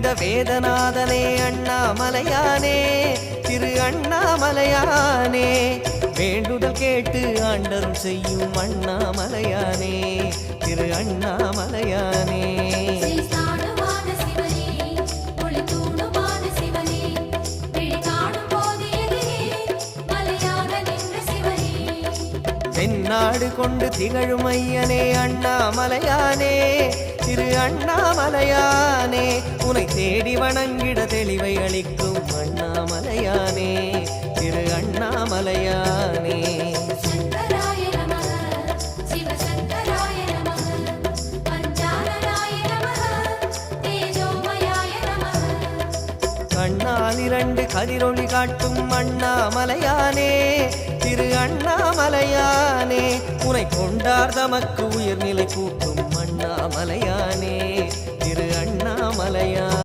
கண்ட வேதநாதனே அண்ணாமலையானே திரு அண்ணாமலையானே வேண்டுதல் கேட்டு ஆண்டருள் செய்யும் அண்ணாமலையானே திரு அண்ணாமலையானே தென்னாடு கொண்டு திகழும் ஐயனே அண்ணாமலையானே திரு அண்ணாமலையானே உனை தேடி வணங்கிட தெளிவை அளிக்கும் அண்ணாமலையானே திரு அண்ணாமலையானே கண்ணால் இரண்டு கதிரொளி காட்டும் அண்ணாமலையானே திரு அண்ணாமலையானே உனை கொண்டார் தமக்கு உயர்நிலை கூட்டும் அண்ணாமலையானே திரு அண்ணாமலையானே